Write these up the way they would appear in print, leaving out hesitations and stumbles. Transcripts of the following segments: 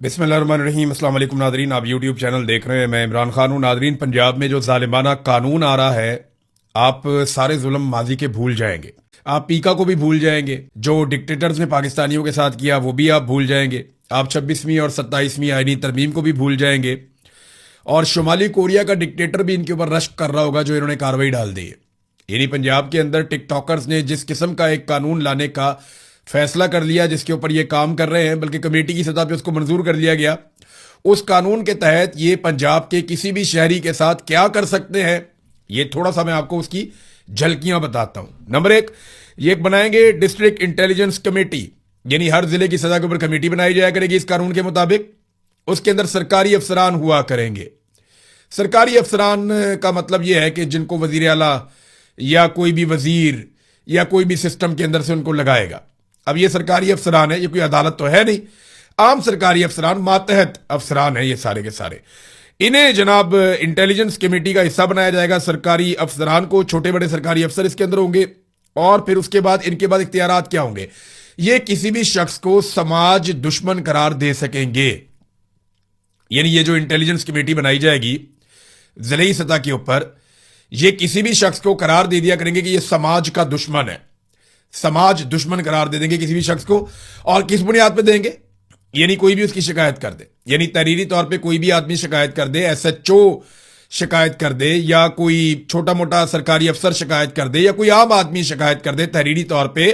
बिस्मिल्लाहिर्रहमानिर्रहीम। अस्सलाम वालेकुम नादरीन, आप यूट्यूब चैनल देख रहे हैं, मैं इमरान खान हूँ। नादरीन, पंजाब में जो जालिमाना कानून आ रहा है, आप सारे जुल्म माजी के भूल जाएंगे। आप पीका को भी भूल जाएंगे, जो डिक्टेटर्स ने पाकिस्तानियों के साथ किया वो भी आप भूल जाएंगे। आप 26वीं और 27वीं आईनी तरमीम को भी भूल जाएंगे, और शुमाली कोरिया का डिक्टेटर भी इनके ऊपर रश्क कर रहा होगा जो इन्होंने कार्रवाई डाल दी है। यानी पंजाब के अंदर टिकटॉकर्स ने जिस किस्म का एक कानून लाने का फैसला कर लिया, जिसके ऊपर ये काम कर रहे हैं, बल्कि कमेटी की सतह पे उसको मंजूर कर लिया गया, उस कानून के तहत ये पंजाब के किसी भी शहरी के साथ क्या कर सकते हैं, ये थोड़ा सा मैं आपको उसकी झलकियां बताता हूं। नंबर एक, ये बनाएंगे डिस्ट्रिक्ट इंटेलिजेंस कमेटी, यानी हर जिले की सतह के ऊपर कमेटी बनाई जाया करेगी इस कानून के मुताबिक। उसके अंदर सरकारी अफसरान हुआ करेंगे। सरकारी अफसरान का मतलब यह है कि जिनको वजीर आला या कोई भी वजीर या कोई भी सिस्टम के अंदर से उनको लगाएगा। अब ये सरकारी अफसरान है, ये कोई अदालत तो है नहीं, आम सरकारी अफसरान, मातहत अफसरान है ये सारे के सारे। इन्हें जनाब इंटेलिजेंस कमेटी का हिस्सा बनाया जाएगा। सरकारी अफसरान को, छोटे बड़े सरकारी अफसर इसके अंदर होंगे। और फिर उसके बाद इनके बाद इख्तियारात क्या होंगे, ये किसी भी शख्स को समाज दुश्मन करार दे सकेंगे। यानी ये जो इंटेलिजेंस कमेटी बनाई जाएगी जिले सतह के ऊपर, ये किसी भी शख्स को करार दे दिया करेंगे कि ये समाज का दुश्मन है, समाज दुश्मन करार दे देंगे किसी भी शख्स को। और किस बुनियाद पे देंगे, यानी कोई भी उसकी शिकायत कर दे, यानी तहरीरी तौर पे कोई भी आदमी शिकायत कर दे, एसएचओ शिकायत कर दे, या कोई छोटा मोटा सरकारी अफसर शिकायत कर दे, या कोई आम आदमी शिकायत कर दे तहरीरी तौर पे,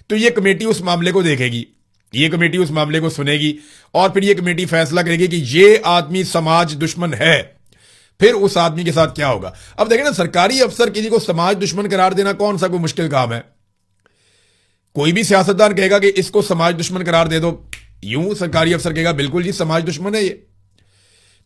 तो ये कमेटी उस मामले को देखेगी, ये कमेटी उस मामले को सुनेगी, और फिर ये कमेटी फैसला करेगी कि ये आदमी समाज दुश्मन है। फिर उस आदमी के साथ क्या होगा। अब देखें ना, सरकारी अफसर किसी को समाज दुश्मन करार देना कौन सा कोई मुश्किल काम है। कोई भी सियासतदान कहेगा कि इसको समाज दुश्मन करार दे दो, यूं सरकारी अफसर कहेगा बिल्कुल जी समाज दुश्मन है ये।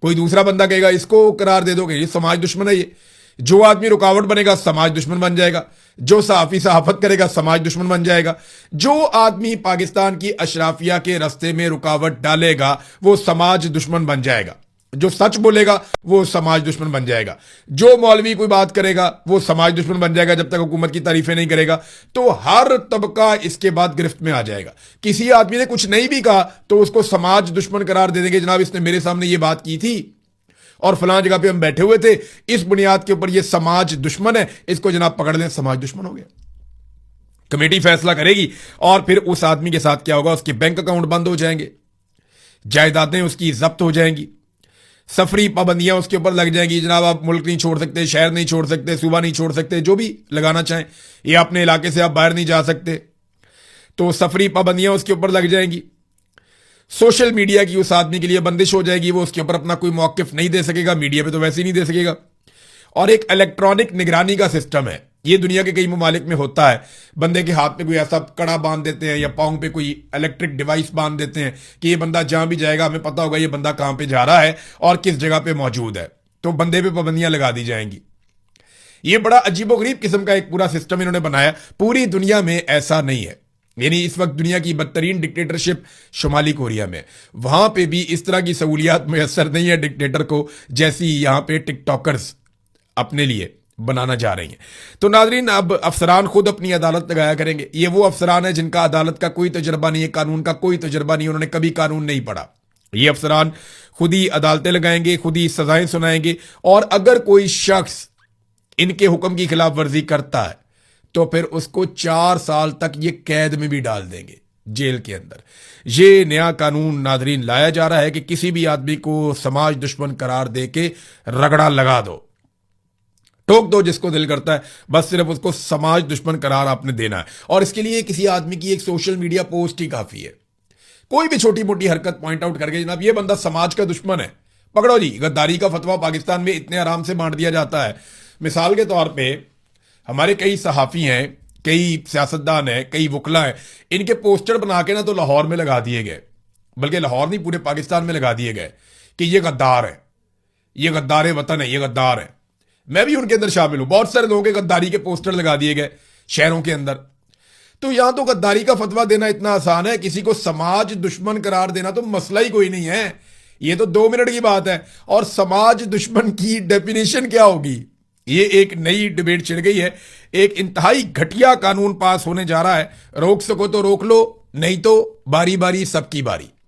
कोई दूसरा बंदा कहेगा इसको करार दे दो कि ये समाज दुश्मन है ये। जो आदमी रुकावट बनेगा समाज दुश्मन बन जाएगा, जो सहाफी सहाफत करेगा समाज दुश्मन बन जाएगा, जो आदमी पाकिस्तान की अशराफिया के रास्ते में रुकावट डालेगा वो समाज दुश्मन बन जाएगा, जो सच बोलेगा वो समाज दुश्मन बन जाएगा, जो मौलवी कोई बात करेगा वो समाज दुश्मन बन जाएगा जब तक हुकूमत की तारीफें नहीं करेगा। तो हर तबका इसके बाद गिरफ्त में आ जाएगा। किसी आदमी ने कुछ नहीं भी कहा तो उसको समाज दुश्मन करार दे देंगे, जनाब इसने मेरे सामने ये बात की थी और फलां जगह पे हम बैठे हुए थे, इस बुनियाद के ऊपर ये समाज दुश्मन है, इसको जनाब पकड़ लें, समाज दुश्मन हो गया। कमेटी फैसला करेगी, और फिर उस आदमी के साथ क्या होगा, उसके बैंक अकाउंट बंद हो जाएंगे, जायदादें उसकी जब्त हो जाएंगी, सफरी पाबंदियां उसके ऊपर लग जाएंगी। जनाब आप मुल्क नहीं छोड़ सकते, शहर नहीं छोड़ सकते, सूबा नहीं छोड़ सकते, जो भी लगाना चाहें, ये अपने इलाके से आप बाहर नहीं जा सकते, तो सफरी पाबंदियां उसके ऊपर लग जाएंगी। सोशल मीडिया की उस आदमी के लिए बंदिश हो जाएगी, वो उसके ऊपर अपना कोई मौकिफ नहीं दे सकेगा, मीडिया पे तो वैसे ही नहीं दे सकेगा। और एक इलेक्ट्रॉनिक निगरानी का सिस्टम है, ये दुनिया के कई ममालिक में होता है। बंदे के हाथ पे कोई ऐसा कड़ा बांध देते हैं या पाँव पे कोई इलेक्ट्रिक डिवाइस बांध देते हैं कि ये बंदा जहां भी जाएगा हमें पता होगा ये बंदा कहां पे जा रहा है और किस जगह पे मौजूद है, तो बंदे पे पाबंदियां लगा दी जाएंगी। ये बड़ा अजीबोगरीब किस्म का एक पूरा सिस्टम इन्होंने बनाया, पूरी दुनिया में ऐसा नहीं है। यानी इस वक्त दुनिया की बदतरीन डिक्टेटरशिप शुमाली कोरिया में, वहां पे भी इस तरह की सहूलियात मैसर नहीं है डिक्टेटर को जैसी यहां पे टिकटॉकर्स अपने लिए बनाना जा रही हैं। तो नाजरीन, अब अफसरान खुद अपनी अदालत लगाया करेंगे। ये वो अफसरान है जिनका अदालत का कोई तजर्बा नहीं है, कानून का कोई तजर्बा नहीं, उन्होंने कभी कानून नहीं पढ़ा। ये अफसरान खुद ही अदालतें लगाएंगे, खुद ही सजाएं सुनाएंगे, और अगर कोई शख्स इनके हुक्म की खिलाफ वर्जी करता है तो फिर उसको 4 साल तक ये कैद में भी डाल देंगे, जेल के अंदर। ये नया कानून नाजरीन लाया जा रहा है कि किसी भी आदमी को समाज दुश्मन करार दे के रगड़ा लगा दो, ठोक दो जिसको दिल करता है, बस सिर्फ उसको समाज दुश्मन करार आपने देना है। और इसके लिए किसी आदमी की एक सोशल मीडिया पोस्ट ही काफी है। कोई भी छोटी मोटी हरकत पॉइंट आउट करके जनाब ये बंदा समाज का दुश्मन है, पकड़ो जी। गद्दारी का फतवा पाकिस्तान में इतने आराम से बांट दिया जाता है। मिसाल के तौर पर हमारे कई सहाफी हैं, कई सियासतदान हैं, कई वकला हैं, इनके पोस्टर बना के ना तो लाहौर में लगा दिए गए, बल्कि लाहौर नहीं पूरे पाकिस्तान में लगा दिए गए कि ये गद्दार है, ये गद्दार वतन है, ये गद्दार है। मैं भी उनके अंदर शामिल हूं। बहुत सारे लोगों के गद्दारी के पोस्टर लगा दिए गए शहरों के अंदर। तो यहां तो गद्दारी का फतवा देना इतना आसान है, किसी को समाज दुश्मन करार देना तो मसला ही कोई नहीं है, ये तो 2 मिनट की बात है। और समाज दुश्मन की डेफिनेशन क्या होगी, ये एक नई डिबेट छिड़ गई है। एक इंतहाई घटिया कानून पास होने जा रहा है, रोक सको तो रोक लो, नहीं तो बारी बारी सबकी बारी।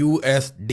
USD.